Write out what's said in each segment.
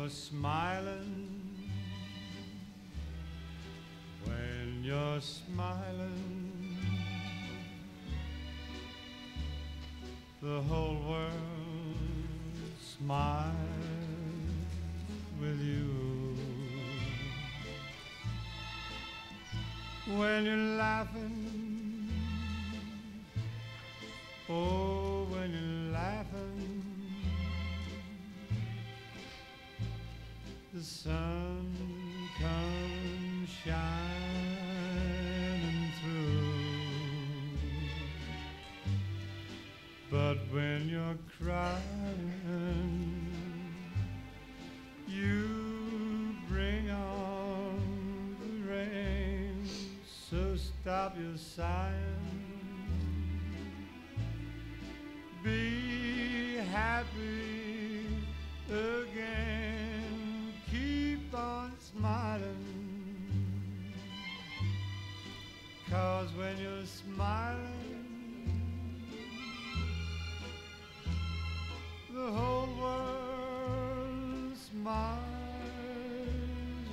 you're smiling, when you're smiling, the whole world smiles with you. When you're laughing, oh, when you're laughing, the sun comes shining through. But when you're crying, you bring on the rain. So stop your sighing, be happy again, keep on smiling, 'cause when you're smiling, the whole world smiles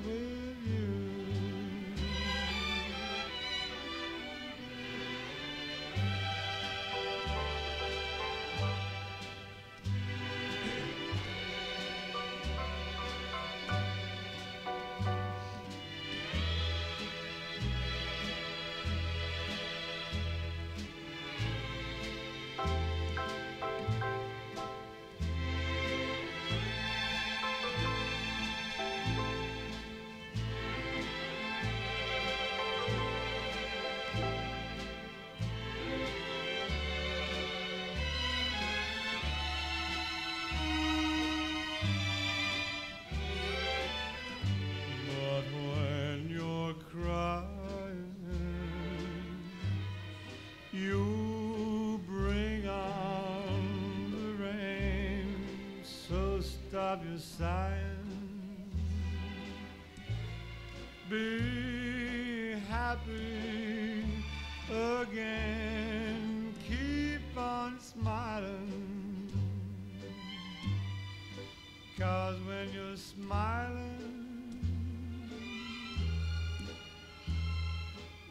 with you. You bring on the rain, so stop your sighing, be happy again, keep on smiling, 'cause when you're smiling,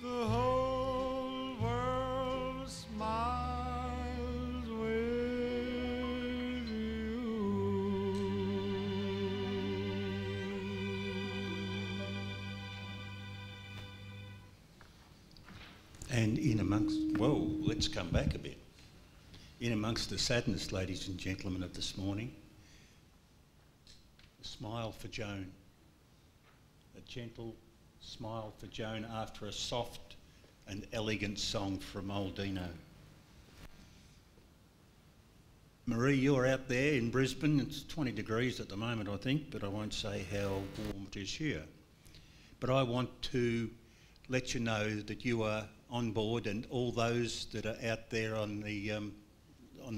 the whole world smiles with you. And in amongst, whoa, let's come back a bit. In amongst the sadness, ladies and gentlemen, of this morning, a smile for Joan. A gentle smile for Joan after a soft and elegant song from old Dino. Marie, you're out there in Brisbane. It's 20 degrees at the moment, I think, but I won't say how warm it is here. But I want to let you know that you are on board, and all those that are out there on the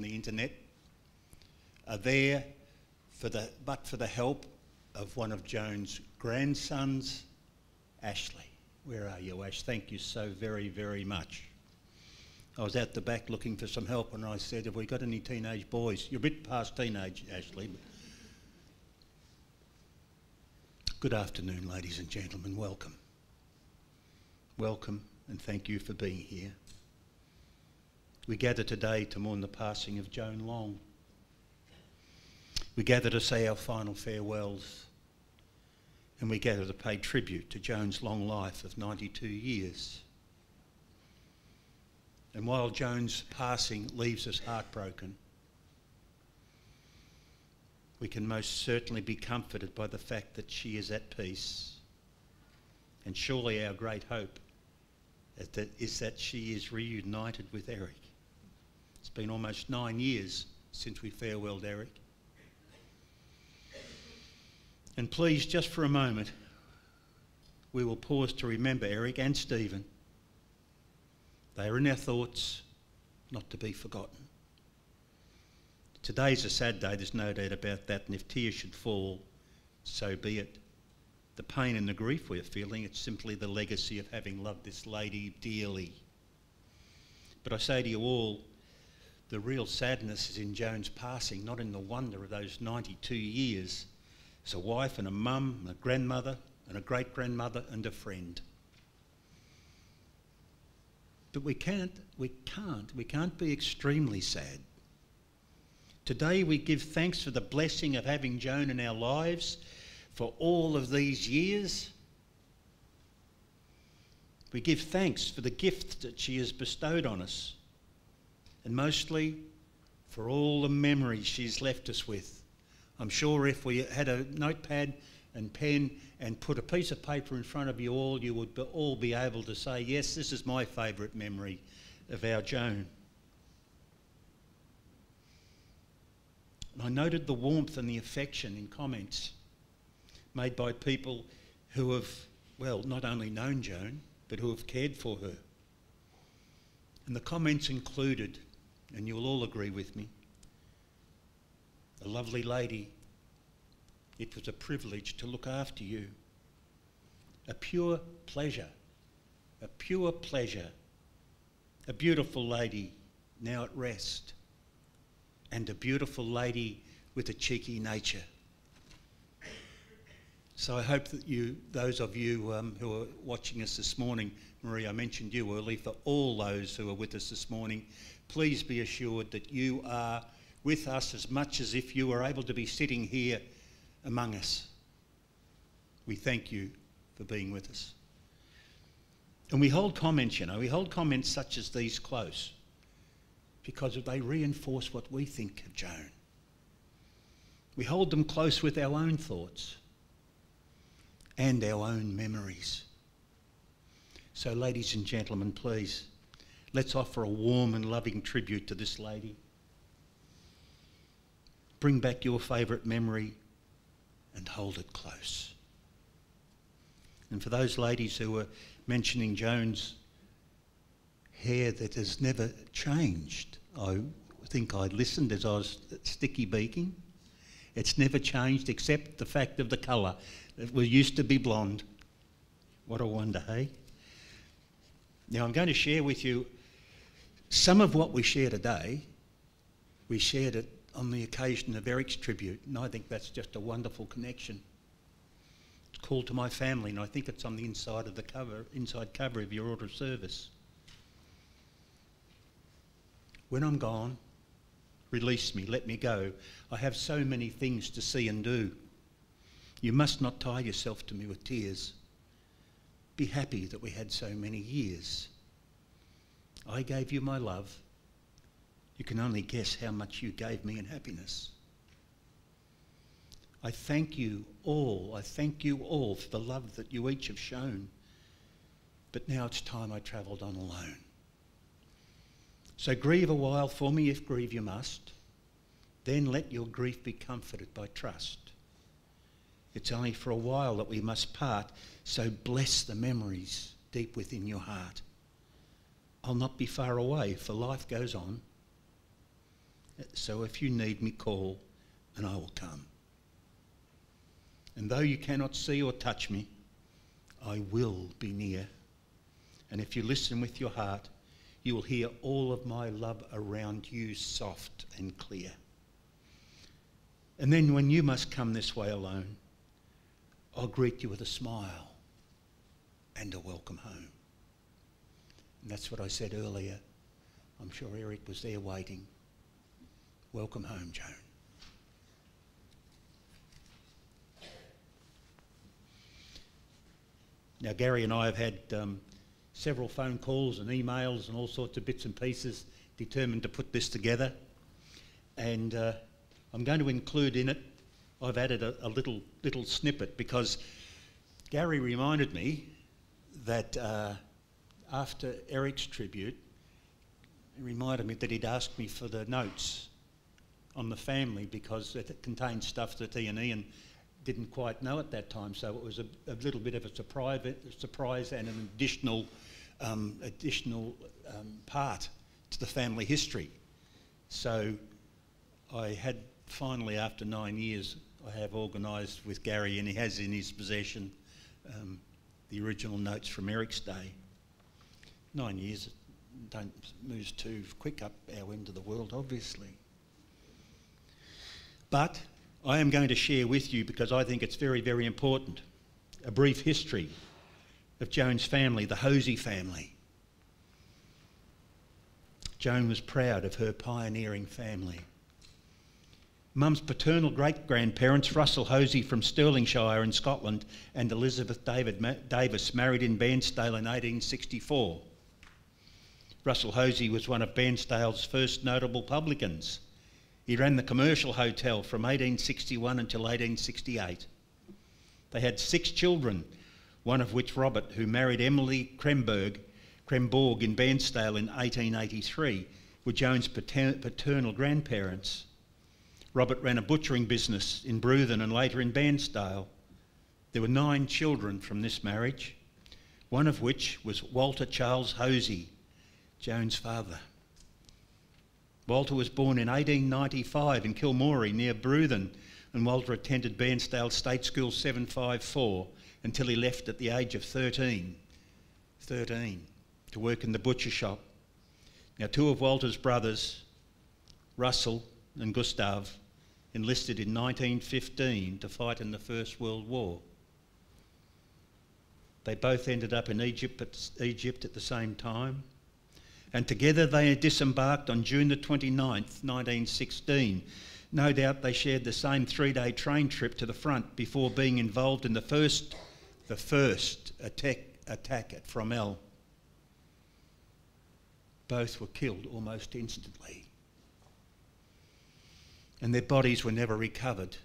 internet are there for the help of one of Joan's grandsons, Ashley. Where are you, Ash? Thank you so very, very much. I was out the back looking for some help, and I said, have we got any teenage boys? You're a bit past teenage, Ashley. But good afternoon, ladies and gentlemen. Welcome. Welcome, and thank you for being here. We gather today to mourn the passing of Joan Long. We gather to say our final farewells, and we gather to pay tribute to Joan's long life of 92 years. And while Joan's passing leaves us heartbroken, we can most certainly be comforted by the fact that she is at peace. And surely our great hope is that she is reunited with Eric. It's been almost 9 years since we farewelled Eric. And please, just for a moment, we will pause to remember Eric and Stephen. They are in our thoughts, not to be forgotten. Today's a sad day, there's no doubt about that, and if tears should fall, so be it. The pain and the grief we're feeling, it's simply the legacy of having loved this lady dearly. But I say to you all, the real sadness is in Joan's passing, not in the wonder of those 92 years as a wife and a mum, and a grandmother and a great-grandmother and a friend. But we can't be extremely sad. Today we give thanks for the blessing of having Joan in our lives for all of these years. We give thanks for the gift that she has bestowed on us, and mostly for all the memories she's left us with. I'm sure if we had a notepad and pen and put a piece of paper in front of you would all be able to say, yes, this is my favourite memory of our Joan. And I noted the warmth and the affection in comments made by people who have, well, not only known Joan, but who have cared for her. And the comments included, and you'll all agree with me, a lovely lady. It was a privilege to look after you. A pure pleasure. A pure pleasure. A beautiful lady now at rest. And a beautiful lady with a cheeky nature. So I hope that those of you who are watching us this morning, Marie, I mentioned you early, for all those who are with us this morning, please be assured that you are with us as much as if you were able to be sitting here among us. We thank you for being with us. And we hold comments, we hold comments such as these close because they reinforce what we think of Joan. We hold them close with our own thoughts and our own memories. So, ladies and gentlemen, please, let's offer a warm and loving tribute to this lady. Bring back your favourite memory and hold it close. And for those ladies who were mentioning Joan's hair that has never changed, I think I listened as I was sticky beaking. It's never changed except the fact of the colour. It used to be blonde. What a wonder, hey? Now I'm going to share with you some of what we share today. We shared it on the occasion of Eric's tribute, and I think that's just a wonderful connection. It's called To My Family, and I think it's on the inside of the cover, inside cover of your order of service. When I'm gone, release me, let me go. I have so many things to see and do. You must not tie yourself to me with tears. Be happy that we had so many years. I gave you my love. You can only guess how much you gave me in happiness. I thank you all for the love that you each have shown. But now it's time I travelled on alone. So grieve a while for me if grieve you must. Then let your grief be comforted by trust. It's only for a while that we must part, so bless the memories deep within your heart. I'll not be far away, for life goes on. So if you need me, call, and I will come. And though you cannot see or touch me, I will be near. And if you listen with your heart, you will hear all of my love around you soft and clear. And then when you must come this way alone, I'll greet you with a smile and a welcome home. And that's what I said earlier. I'm sure Eric was there waiting. Welcome home, Joan. Now, Gary and I have had several phone calls and emails and all sorts of bits and pieces determined to put this together. And I'm going to include in it, I've added a little snippet because Gary reminded me that after Eric's tribute, he reminded me that he'd asked me for the notes on the family because it contained stuff that Ian didn't quite know at that time, so it was a little bit of a surprise and an additional part to the family history. So I had finally, after 9 years, I have organised with Gary, and he has in his possession the original notes from Eric's day. 9 years don't move too quick up our end of the world, obviously. But I am going to share with you, because I think it's very, very important, a brief history of Joan's family, the Hosey family. Joan was proud of her pioneering family. Mum's paternal great-grandparents, Russell Hosey from Stirlingshire in Scotland and Elizabeth Davis, married in Bairnsdale in 1864. Russell Hosey was one of Bairnsdale's first notable publicans. He ran the Commercial Hotel from 1861 until 1868. They had 6 children, one of which, Robert, who married Emily Kremborg in Bairnsdale in 1883, were Joan's paternal grandparents. Robert ran a butchering business in Bruthen and later in Bairnsdale. There were 9 children from this marriage, one of which was Walter Charles Hosey, Joan's father. Walter was born in 1895 in Kilmorey near Bruthen, and Walter attended Bairnsdale State School 754 until he left at the age of 13 to work in the butcher shop. Now, 2 of Walter's brothers, Russell and Gustav, enlisted in 1915 to fight in the First World War. They both ended up in Egypt at the same time, and together they disembarked on June the 29th, 1916. No doubt they shared the same 3-day train trip to the front before being involved in the first attack at Fromelles. Both were killed almost instantly, and their bodies were never recovered.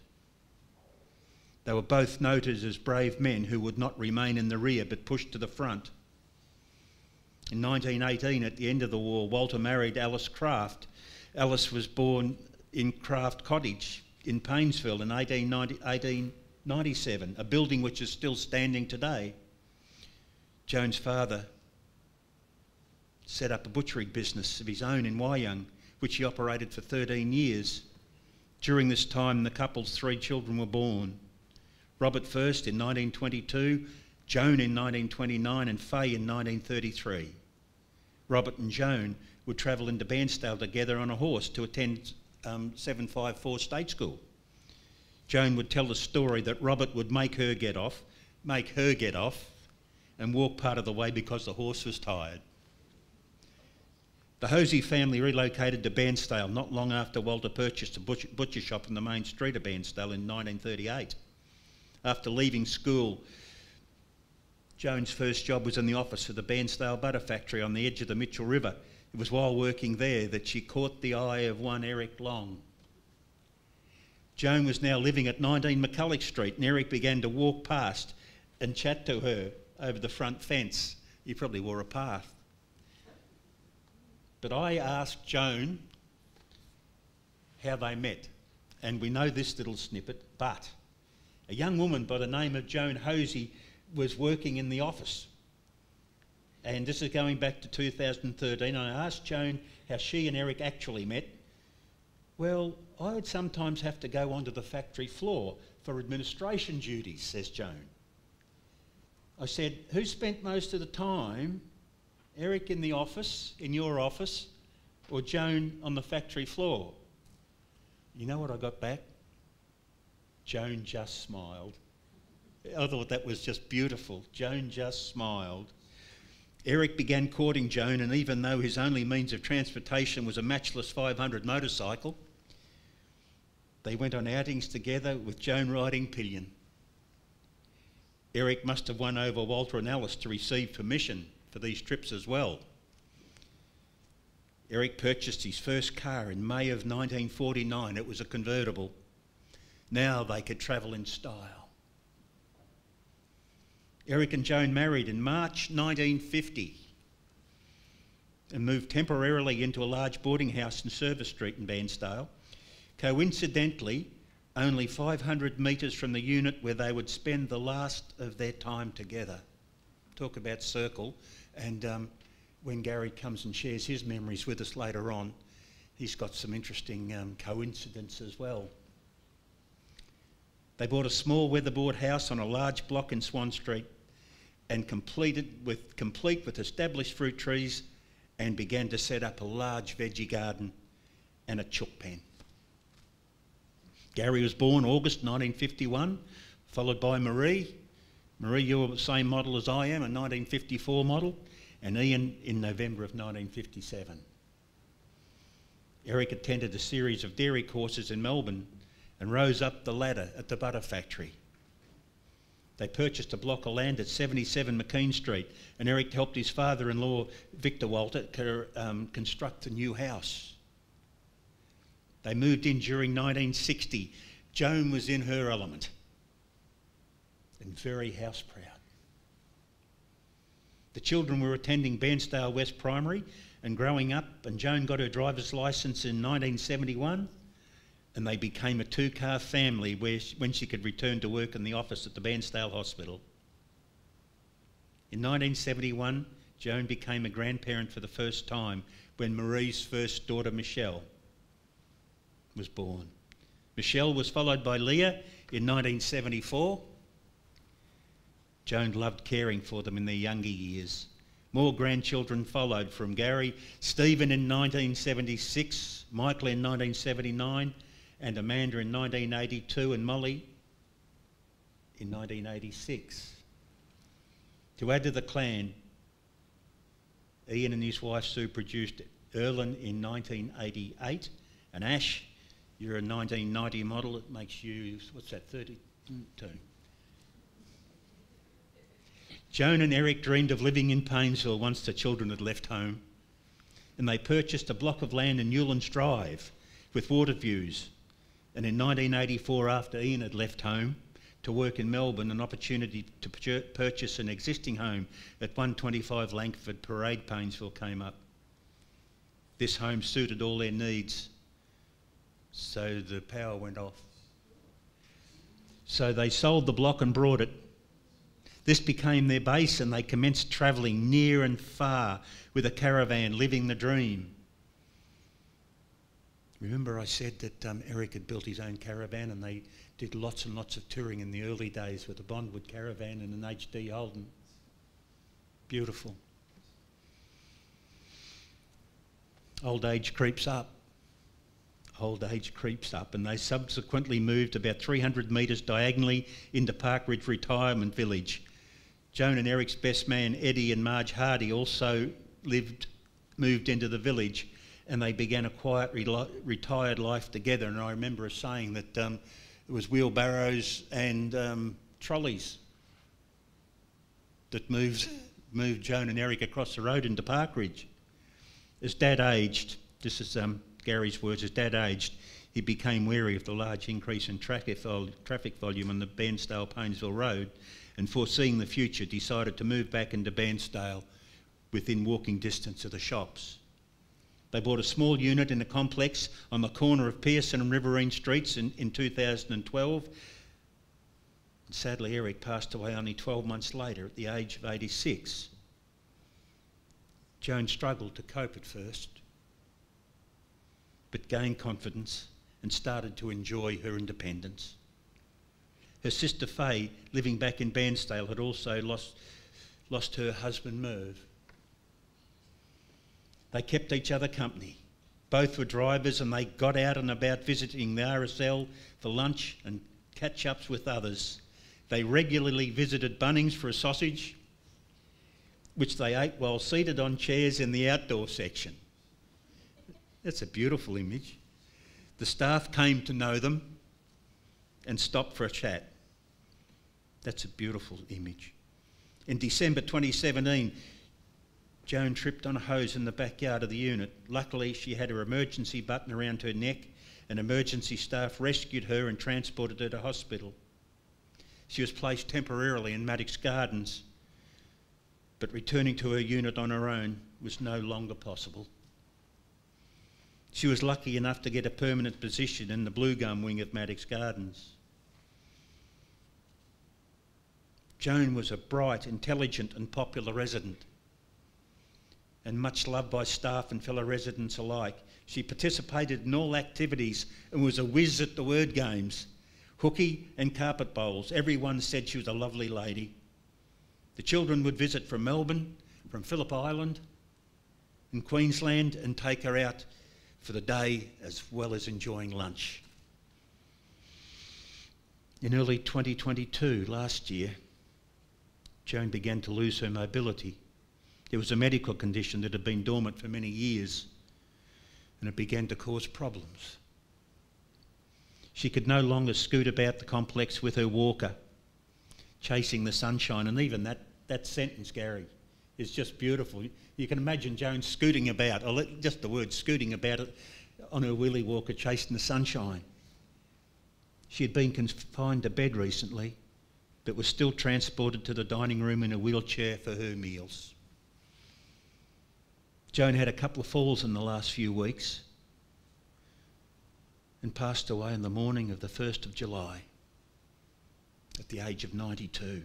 They were both noted as brave men who would not remain in the rear but pushed to the front. In 1918, at the end of the war, Walter married Alice Craft. Alice was born in Craft Cottage in Paynesville in 1897, a building which is still standing today. Joan's father set up a butchery business of his own in Wyong, which he operated for 13 years. During this time, the couple's 3 children were born. Robert first in 1922, Joan in 1929 and Faye in 1933. Robert and Joan would travel into Bairnsdale together on a horse to attend 754 State School. Joan would tell the story that Robert would make her get off, and walk part of the way because the horse was tired. The Hosey family relocated to Bairnsdale not long after Walter purchased a butcher shop in the main street of Bairnsdale in 1938. After leaving school, Joan's first job was in the office of the Bairnsdale Butter Factory on the edge of the Mitchell River. It was while working there that she caught the eye of one Eric Long. Joan was now living at 19 McCulloch Street, and Eric began to walk past and chat to her over the front fence. He probably wore a path. But I asked Joan how they met, and we know this little snippet, but a young woman by the name of Joan Hosey was working in the office. And this is going back to 2013. I asked Joan how she and Eric actually met. Well, I would sometimes have to go onto the factory floor for administration duties, says Joan. I said, who spent most of the time, Eric in the office, in your office, or Joan on the factory floor? You know what I got back? Joan just smiled. I thought that was just beautiful. Joan just smiled. Eric began courting Joan, and even though his only means of transportation was a matchless 500 motorcycle, they went on outings together with Joan riding pillion. Eric must have won over Walter and Alice to receive permission for these trips as well. Eric purchased his first car in May of 1949. It was a convertible. Now they could travel in style. Eric and Joan married in March 1950 and moved temporarily into a large boarding house in Service Street in Bairnsdale. Coincidentally, only 500 metres from the unit where they would spend the last of their time together. Talk about circle, and when Gary comes and shares his memories with us later on, he's got some interesting coincidences as well. They bought a small weatherboard house on a large block in Swan Street and complete with established fruit trees, and began to set up a large veggie garden and a chook pen. Gary was born August 1951, followed by Marie. Marie, you're the same model as I am, a 1954 model, and Ian in November of 1957. Eric attended a series of dairy courses in Melbourne and rose up the ladder at the butter factory. They purchased a block of land at 77 McKean Street, and Eric helped his father-in-law, Victor Walter, construct a new house. They moved in during 1960. Joan was in her element and very house proud. The children were attending Bairnsdale West Primary and growing up, and Joan got her driver's licence in 1971, and they became a two-car family when she could return to work in the office at the Bairnsdale Hospital. In 1971, Joan became a grandparent for the first time when Marie's first daughter, Michelle, was born. Michelle was followed by Leah in 1974. Joan loved caring for them in their younger years. More grandchildren followed from Gary, Stephen in 1976, Michael in 1979, and Amanda in 1982, and Molly in 1986. To add to the clan, Ian and his wife Sue produced Erlin in 1988, and Ash, you're a 1990 model. It makes you, what's that, 32? Joan and Eric dreamed of living in Paynesville once the children had left home, and they purchased a block of land in Newlands Drive with water views. And in 1984, after Ian had left home to work in Melbourne, an opportunity to purchase an existing home at 125 Langford Parade, Paynesville, came up. This home suited all their needs, so the power went off. So they sold the block and brought it. This became their base, and they commenced travelling near and far with a caravan, living the dream. Remember I said that Eric had built his own caravan, and they did lots and lots of touring in the early days with a Bondwood caravan and an HD Holden. Beautiful. Old age creeps up. Old age creeps up, and they subsequently moved about 300 metres diagonally into Park Ridge Retirement Village. Joan and Eric's best man, Eddie and Marge Hardy, also moved into the village, and they began a quiet, retired life together. And I remember us saying that it was wheelbarrows and trolleys that moved Joan and Eric across the road into Park Ridge. As Dad aged, this is Gary's words, as Dad aged, he became wary of the large increase in traffic volume on the Bairnsdale-Paynesville Road, and foreseeing the future, decided to move back into Bairnsdale within walking distance of the shops. They bought a small unit in a complex on the corner of Pearson and Riverine Streets in 2012. And sadly, Eric passed away only 12 months later at the age of 86. Joan struggled to cope at first, but gained confidence and started to enjoy her independence. Her sister Faye, living back in Bairnsdale, had also lost her husband Merv. They kept each other company. Both were drivers, and they got out and about visiting the RSL for lunch and catch-ups with others. They regularly visited Bunnings for a sausage, which they ate while seated on chairs in the outdoor section. That's a beautiful image. The staff came to know them and stopped for a chat. That's a beautiful image. In December 2017, Joan tripped on a hose in the backyard of the unit. Luckily, she had her emergency button around her neck, and emergency staff rescued her and transported her to hospital. She was placed temporarily in Maddox Gardens, but returning to her unit on her own was no longer possible. She was lucky enough to get a permanent position in the Blue Gum wing of Maddox Gardens. Joan was a bright, intelligent and popular resident, and much loved by staff and fellow residents alike. She participated in all activities and was a whiz at the word games. Hooky and carpet bowls. Everyone said she was a lovely lady. The children would visit from Melbourne, from Phillip Island in Queensland, and take her out for the day as well as enjoying lunch. In early 2022, last year, Joan began to lose her mobility. There was a medical condition that had been dormant for many years, and it began to cause problems. She could no longer scoot about the complex with her walker, chasing the sunshine, and even that sentence, Gary, is just beautiful. You can imagine Joan scooting about, or just the word scooting about it, on her wheelie walker chasing the sunshine. She had been confined to bed recently, but was still transported to the dining room in a wheelchair for her meals. Joan had a couple of falls in the last few weeks and passed away on the morning of the 1st of July at the age of 92.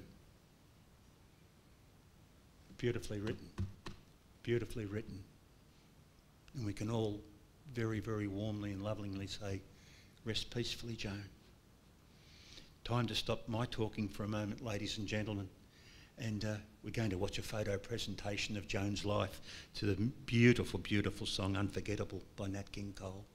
Beautifully written, beautifully written. And we can all very, very warmly and lovingly say, rest peacefully, Joan. Time to stop my talking for a moment, ladies and gentlemen, and we're going to watch a photo presentation of Joan's life to the beautiful, beautiful song Unforgettable by Nat King Cole.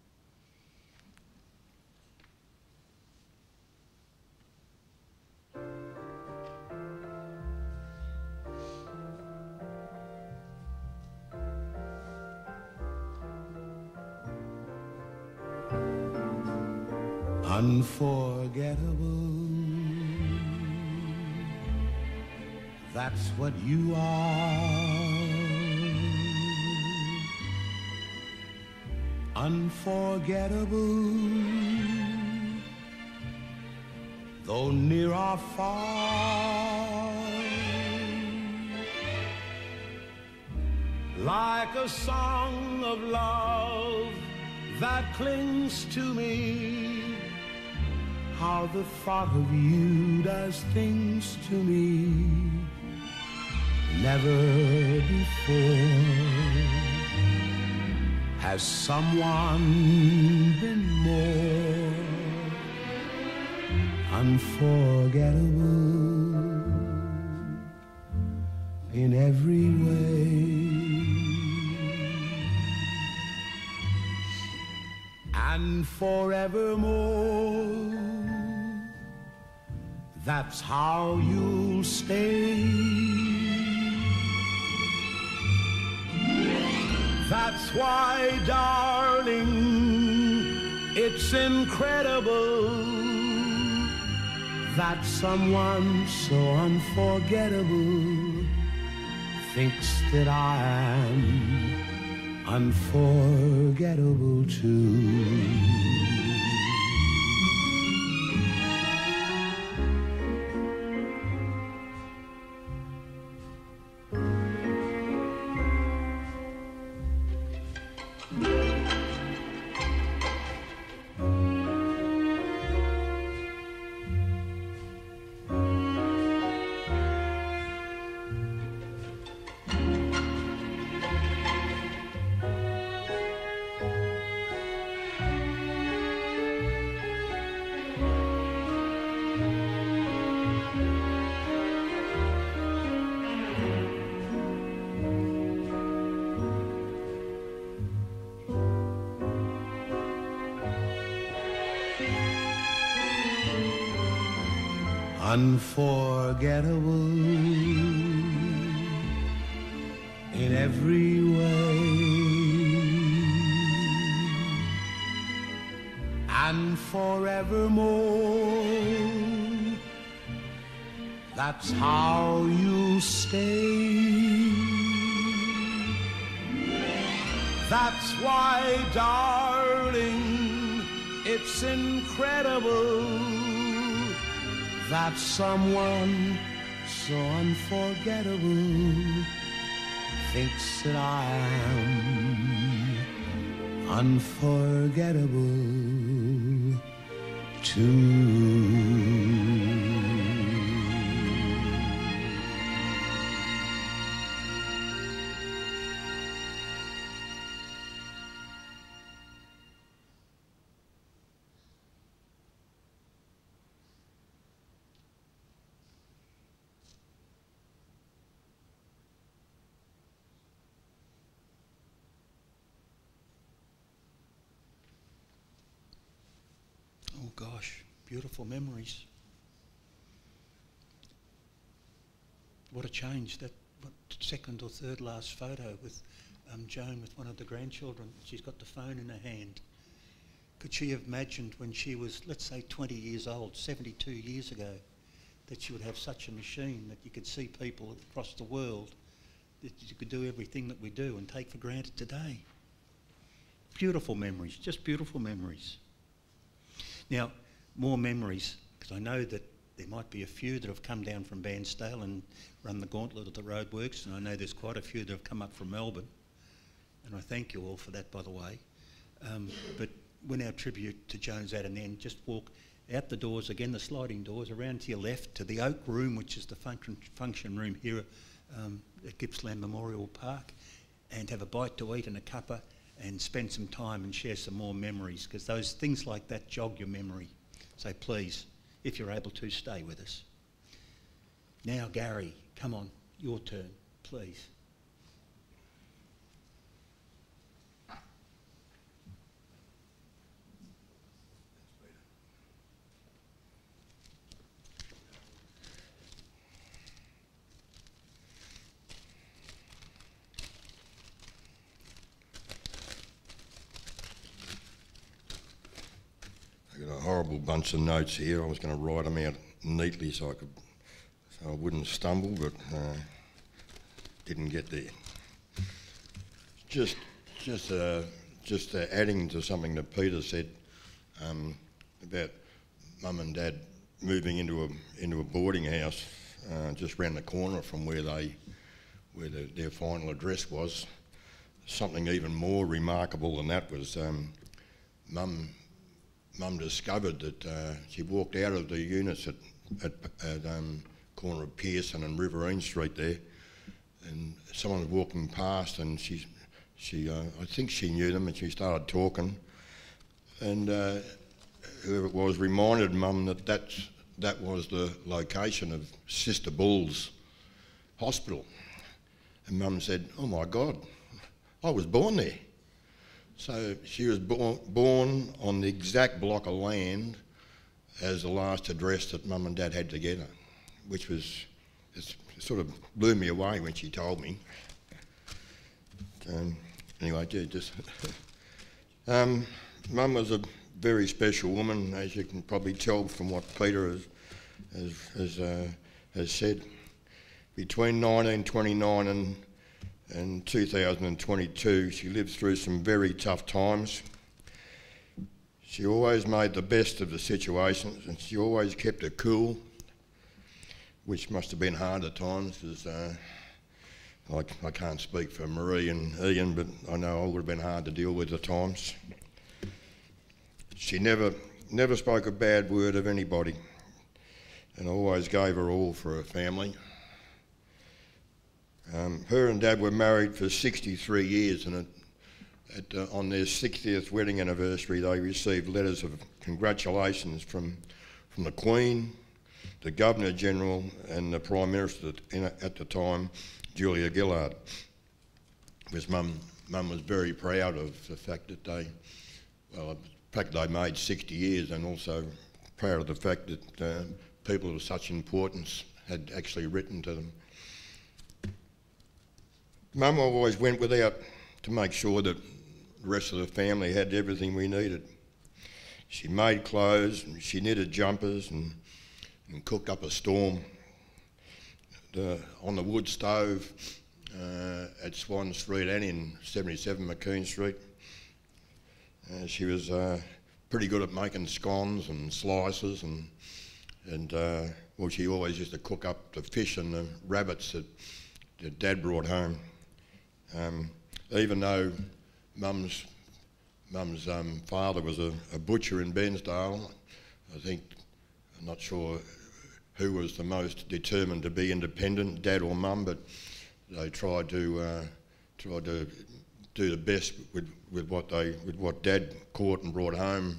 Unforgettable, that's what you are. Unforgettable, though near or far. Like a song of love that clings to me, how the thought of you does things to me. Never before has someone been more unforgettable in every way. And forevermore, that's how you'll stay. That's why, darling, it's incredible that someone so unforgettable thinks that I am unforgettable too. Unforgettable in every way, and forevermore, that's how you stay. That's why, darling, it's incredible that someone so unforgettable thinks that I am unforgettable too. Oh gosh, beautiful memories. what a change. That second or third last photo with Joan with one of the grandchildren. She's got the phone in her hand. Could she have imagined when she was, let's say, 20 years old, 72 years ago, that she would have such a machine that you could see people across the world, that you could do everything that we do and take for granted today? Beautiful memories, just beautiful memories. Now, more memories, because I know that there might be a few that have come down from Bairnsdale and run the gauntlet of the roadworks, and I know there's quite a few that have come up from Melbourne, and I thank you all for that, by the way. But when our tribute to Joan's at an end, just walk out the doors, again the sliding doors, around to your left to the Oak Room, which is the function room here at Gippsland Memorial Park, and have a bite to eat and a cuppa and spend some time and share some more memories, because those things like that jog your memory. So please, if you're able to, stay with us. Now, Gary, come on, your turn, please. I've got a horrible bunch of notes here. I was going to write them out neatly so I wouldn't stumble, but didn't get there. Just adding to something that Peter said about Mum and Dad moving into a boarding house just round the corner from where their final address was. Something even more remarkable than that was Mum discovered that she walked out of the units at corner of Pearson and Riverine Street there, and someone was walking past, and I think she knew them, and she started talking, and whoever it was reminded Mum that was the location of Sister Bull's hospital, and Mum said, "Oh my God, I was born there." So she was born on the exact block of land as the last address that Mum and Dad had together, which was, it sort of blew me away when she told me. Anyway, just Mum was a very special woman, as you can probably tell from what Peter has said. Between 1929 and 2022, she lived through some very tough times. She always made the best of the situations, and she always kept her cool, which must have been hard at times, because I can't speak for Marie and Ian, but I know it would have been hard to deal with at times. She never spoke a bad word of anybody, and always gave her all for her family. Her and Dad were married for 63 years, and on their 60th wedding anniversary they received letters of congratulations from the Queen, the Governor-General and the Prime Minister at the time, Julia Gillard. Because Mum was very proud of the fact that they made 60 years, and also proud of the fact that people of such importance had actually written to them. Mum always went without to make sure that the rest of the family had everything we needed. She made clothes, and she knitted jumpers and cooked up a storm. On the wood stove at Swan Street and in 77 McKean Street. She was pretty good at making scones and slices, and well, she always used to cook up the fish and the rabbits that Dad brought home. Even though Mum's father was a butcher in Bairnsdale, I'm not sure who was the most determined to be independent, Dad or Mum, but they tried to do the best with what Dad caught and brought home,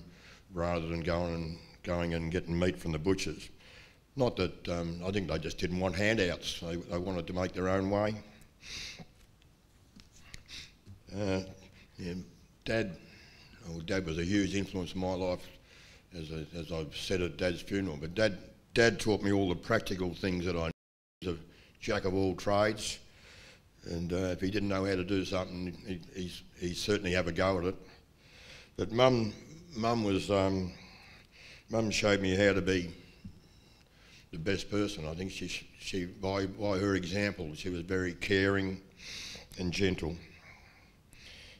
rather than going and getting meat from the butchers. Not that I think they just didn't want handouts; they wanted to make their own way. Dad was a huge influence in my life, as I've said at Dad's funeral. But Dad taught me all the practical things that I jack of all trades, and if he didn't know how to do something, he'd certainly have a go at it. But Mum showed me how to be the best person. I think she by her example, she was very caring and gentle.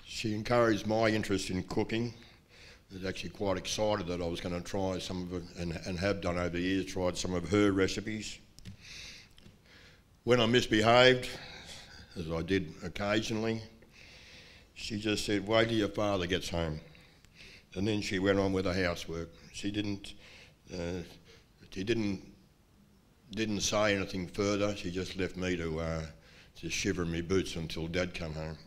She encouraged my interest in cooking. I was actually quite excited that I was going to try some of it, and have done over the years, tried some of her recipes. When I misbehaved, as I did occasionally, she just said, "Wait till your father gets home." And then she went on with the housework. She didn't say anything further. She just left me to shiver in my boots until Dad come home.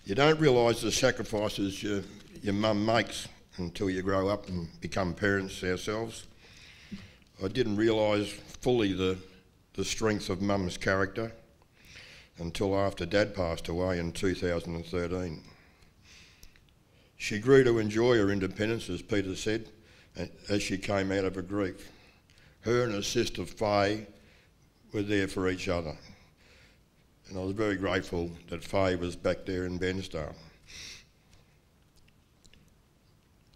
You don't realise the sacrifices your mum makes until you grow up and become parents ourselves. I didn't realise fully the strength of Mum's character until after Dad passed away in 2013. She grew to enjoy her independence, as Peter said, as she came out of her grief. Her and her sister Faye were there for each other, and I was very grateful that Faye was back there in Bensdale.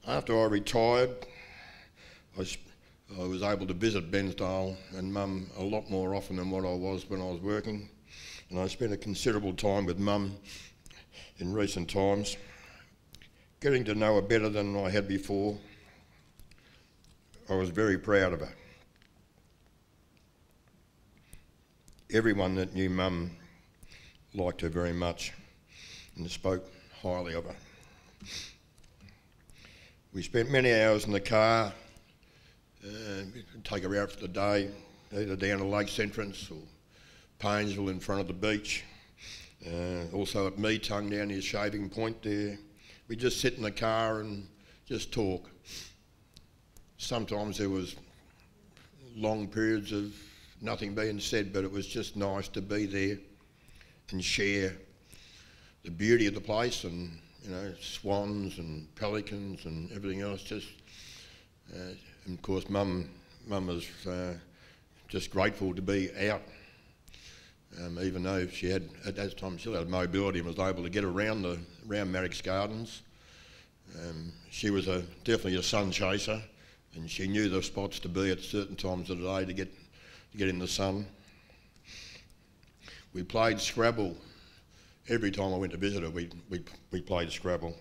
After I retired, I was able to visit Bensdale and Mum a lot more often than what I was when I was working, and I spent a considerable time with Mum in recent times, getting to know her better than I had before. I was very proud of her. Everyone that knew Mum liked her very much and spoke highly of her. We spent many hours in the car, take her out for the day, either down to Lakes Entrance or Paynesville in front of the beach, also at Meetung down near Shaving Point there. We just sit in the car and just talk. Sometimes there was long periods of nothing being said, but it was just nice to be there and share the beauty of the place, and swans and pelicans and everything else. And of course, Mum was just grateful to be out, even though she had at that time still had mobility and was able to get around Marrick's Gardens. She was definitely a sun chaser, and she knew the spots to be at certain times of the day to get in the sun. We played Scrabble. Every time I went to visit her, we played Scrabble,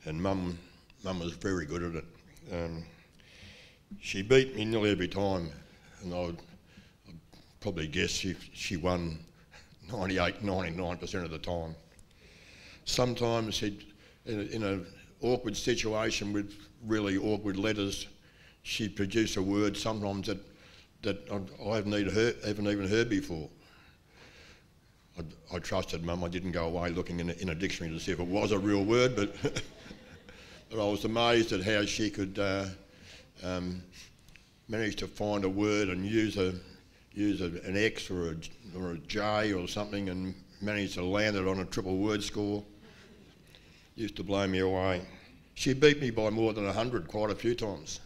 and Mum was very good at it. She beat me nearly every time, and I'd probably guess she won 99% of the time. Sometimes in an awkward situation with really awkward letters, she'd produce a word sometimes that I haven't even heard before. I trusted Mum. I didn't go away looking in a dictionary to see if it was a real word, but but I was amazed at how she could manage to find a word and use an X or a J or something, and manage to land it on a triple word score. Used to blow me away. She beat me by more than 100 quite a few times.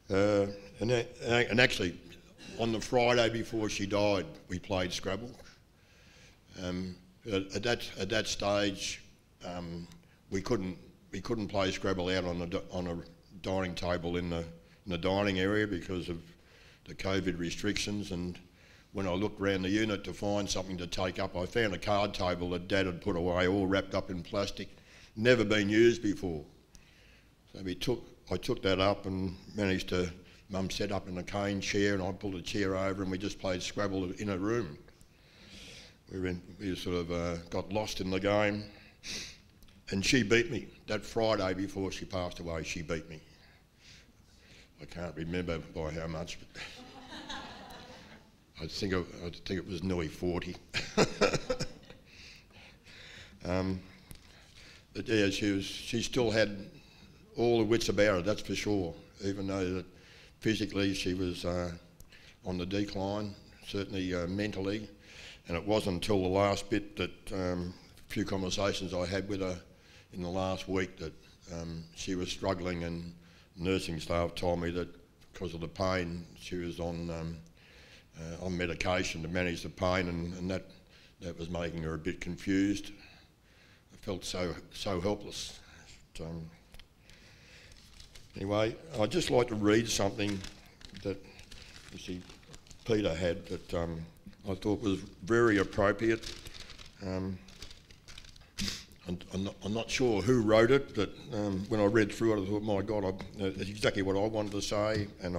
And actually, on the Friday before she died, we played Scrabble. At that stage, we couldn't play Scrabble out on a dining table in the dining area because of the COVID restrictions. And when I looked around the unit to find something to take up, I found a card table that Dad had put away, all wrapped up in plastic, never been used before. So I took that up and managed to. Mum set up in a cane chair and I pulled a chair over and we just played Scrabble in a room. We sort of got lost in the game, and she beat me. That Friday before she passed away, she beat me. I can't remember by how much, but I think it was nearly 40. But yeah, she still had all the wits about her, that's for sure, even though that physically she was on the decline, certainly mentally, and it wasn't until the last bit that a few conversations I had with her in the last week that she was struggling, and nursing staff told me that because of the pain, she was on medication to manage the pain, and that was making her a bit confused. I felt so helpless. But, anyway, I'd just like to read something that you see Peter had that I thought was very appropriate. I'm not sure who wrote it, but when I read through it, I thought, my God, it's exactly what I wanted to say, and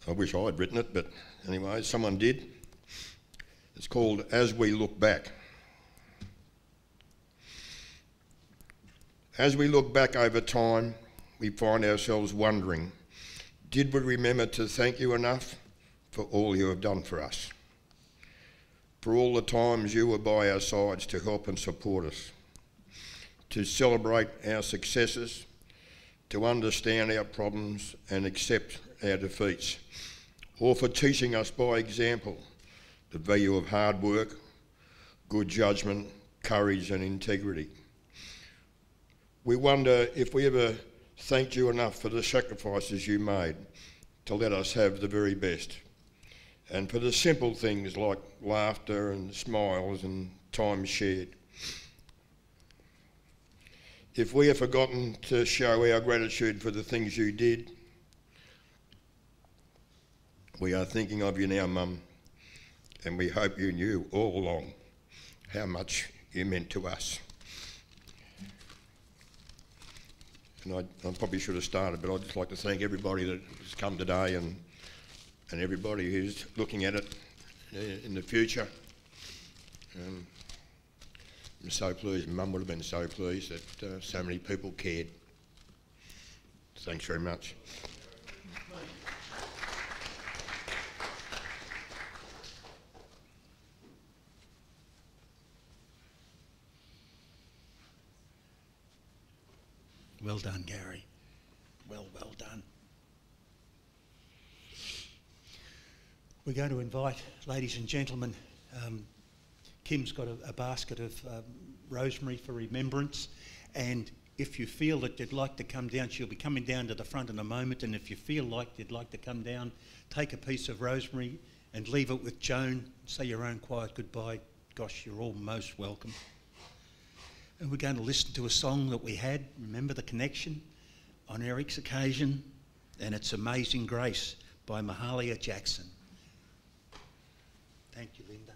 I wish I had written it, but anyway, someone did. It's called As We Look Back. As we look back over time, we find ourselves wondering, did we remember to thank you enough for all you have done for us? For all the times you were by our sides to help and support us, to celebrate our successes, to understand our problems and accept our defeats, or for teaching us by example the value of hard work, good judgment, courage and integrity. We wonder if we ever thanked you enough for the sacrifices you made to let us have the very best, and for the simple things like laughter and smiles and time shared. If we have forgotten to show our gratitude for the things you did, we are thinking of you now, Mum, and we hope you knew all along how much you meant to us. And I probably should have started, but I'd just like to thank everybody that has come today and everybody who's looking at it in the future. I'm so pleased, Mum would have been so pleased that so many people cared. Thanks very much. Well done, Gary. Well done. We're going to invite, ladies and gentlemen, Kim's got a basket of rosemary for remembrance, and if you feel that you'd like to come down, she'll be coming down to the front in a moment, and if you feel like you'd like to come down, take a piece of rosemary and leave it with Joan, say your own quiet goodbye. Gosh, you're all most welcome. And we're going to listen to a song that we had, Remember the Connection, on Eric's occasion, and it's Amazing Grace by Mahalia Jackson. Thank you, Linda.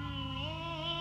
Oh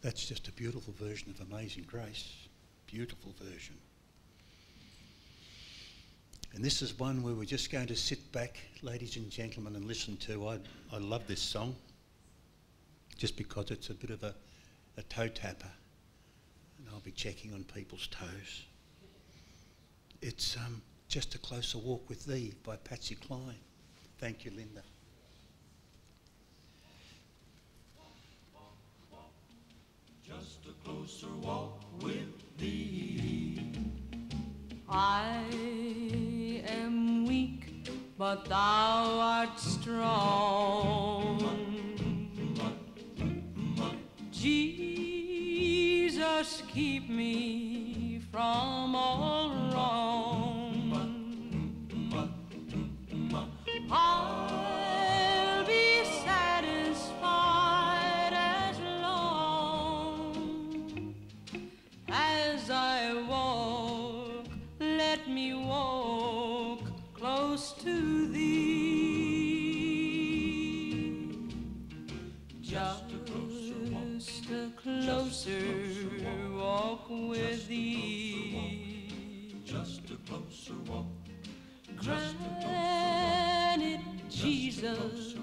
That's just a beautiful version of Amazing Grace. Beautiful version. And this is one where we're just going to sit back, ladies and gentlemen, and listen to. I love this song just because it's a bit of a toe tapper, and I'll be checking on people's toes. It's Just a Closer Walk with Thee by Patsy Cline. Thank you, Linda. Just a closer walk with Thee. I am weak, but Thou art strong. Jesus, keep me from all wrong. I'll be satisfied as long as I walk. Let me walk close to Thee. Just a closer walk with Thee. Just a closer walk. Grant it, Jesus,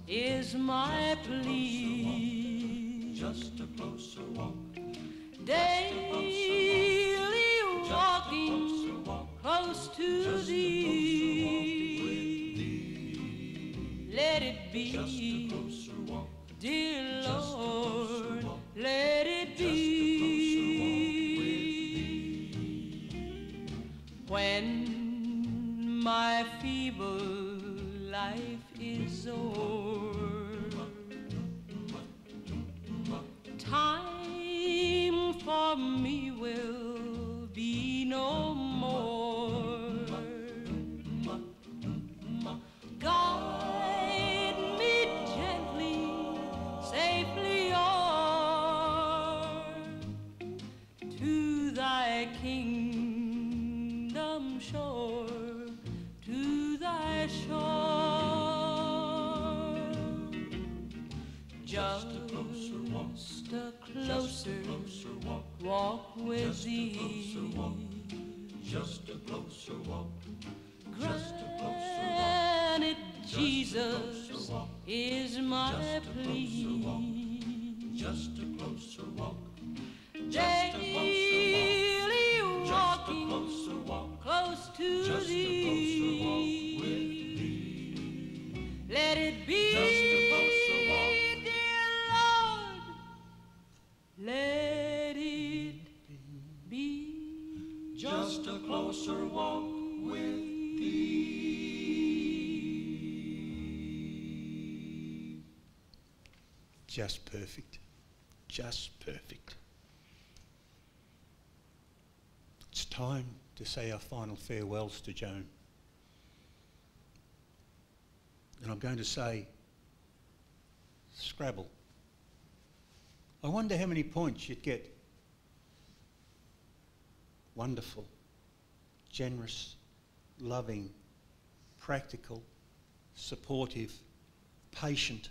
is my plea. Just a closer walk. Daily walking close to Thee. Let it be, dear Lord, let it be. When my feeble life is o'er, time for me will be no more. Guide me gently, safely o'er to Thy kingdom shore, to Thy shore. Just a closer walk with Thee. Just a closer walk. Grant it, Jesus, is my plea. Just a closer walk. Daily walking close to Thee. Let it be, dear Lord, let it be. Just a closer walk with Thee. Just perfect. Just perfect. It's time to say our final farewells to Joan. And I'm going to say, Scrabble. I wonder how many points you'd get. Wonderful, generous, loving, practical, supportive, patient.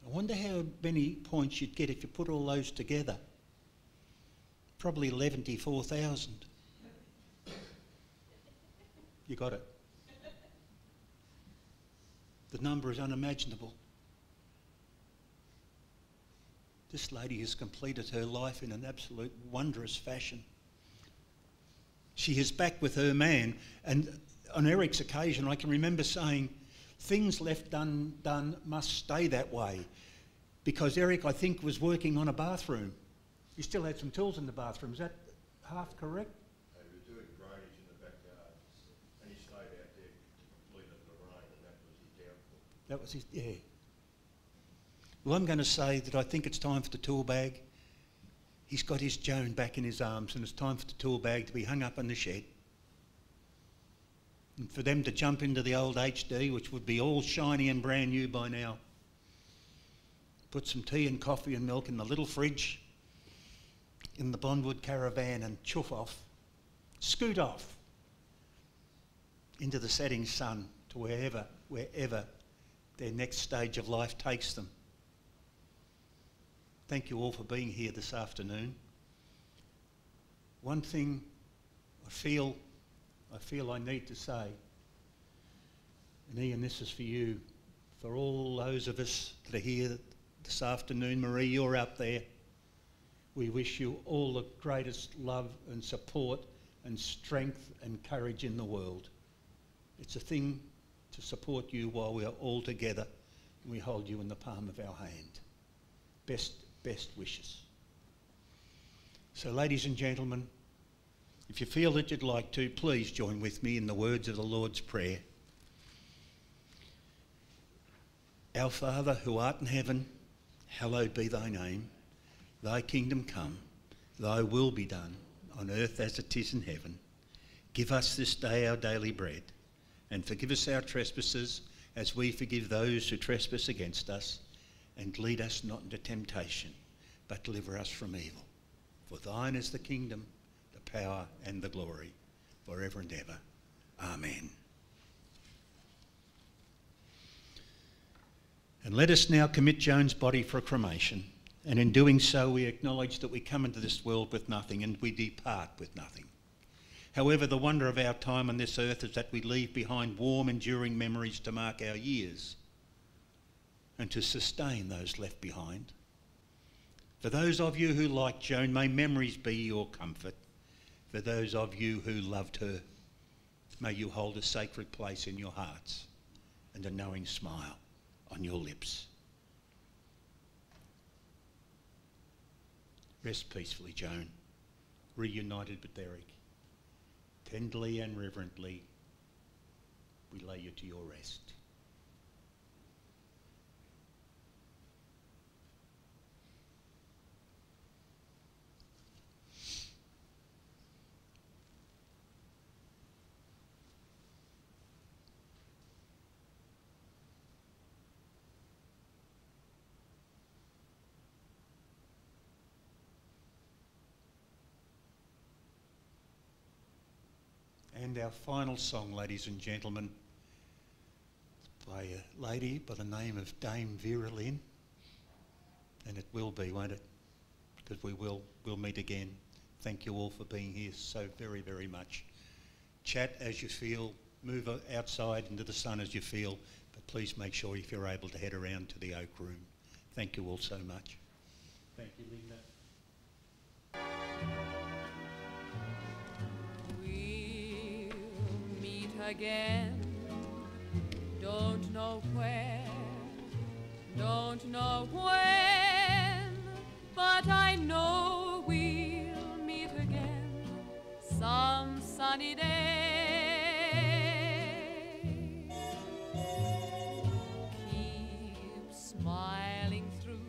I wonder how many points you'd get if you put all those together. Probably 11,400. You got it. The number is unimaginable. This lady has completed her life in an absolute wondrous fashion. She is back with her man, and on Eric's occasion I can remember saying, things left undone must stay that way, because Eric, I think, was working on a bathroom. You still had some tools in the bathroom, is that half correct? They were doing drainage in the backyard, and he stayed out there to complete it in the rain, and that was his downfall. That was his, yeah. Well, I'm going to say that I think it's time for the tool bag. He's got his Joan back in his arms, and it's time for the tool bag to be hung up in the shed. And for them to jump into the old HD, which would be all shiny and brand new by now. Put some tea and coffee and milk in the little fridge in the Bondwood caravan and chuff off, scoot off into the setting sun to wherever their next stage of life takes them. Thank you all for being here this afternoon. One thing I feel I need to say, and Ian, this is for you, for all those of us that are here this afternoon. Marie, you're up there. We wish you all the greatest love and support and strength and courage in the world. It's a thing to support you while we are all together and we hold you in the palm of our hand. Best wishes. So, ladies and gentlemen, if you feel that you'd like to, please join with me in the words of the Lord's Prayer. Our Father, who art in heaven, hallowed be thy name. Thy kingdom come, thy will be done, on earth as it is in heaven. Give us this day our daily bread, and forgive us our trespasses, as we forgive those who trespass against us. And lead us not into temptation, but deliver us from evil. For thine is the kingdom, the power and the glory, forever and ever. Amen. And let us now commit Joan's body for cremation. And in doing so, we acknowledge that we come into this world with nothing and we depart with nothing. However, the wonder of our time on this earth is that we leave behind warm, enduring memories to mark our years and to sustain those left behind. For those of you who like Joan, may memories be your comfort. For those of you who loved her, may you hold a sacred place in your hearts and a knowing smile on your lips. Rest peacefully, Joan, reunited with Eric. Tenderly and reverently, we lay you to your rest. And our final song, ladies and gentlemen, by a lady by the name of Dame Vera Lynn. And it will be, won't it? Because we'll meet again. Thank you all for being here so very, very much. Chat as you feel, move outside into the sun as you feel, but please make sure if you're able to head around to the Oak Room. Thank you all so much. Thank you, Linda. Again, don't know where, don't know when, but I know we'll meet again some sunny day. Keep smiling through,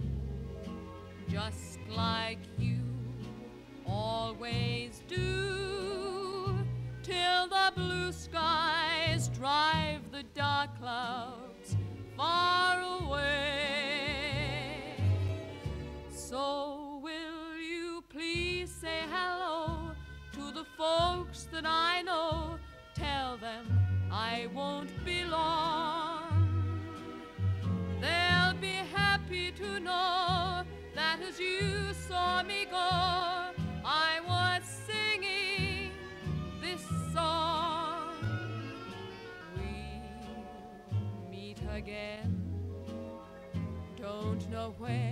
just like you always do, till the blue skies drive the dark clouds far away. So will you please say hello to the folks that I know? Tell them I won't be long. They'll be happy to know that as you saw me go, I was singing this song. We'll meet again, don't know where,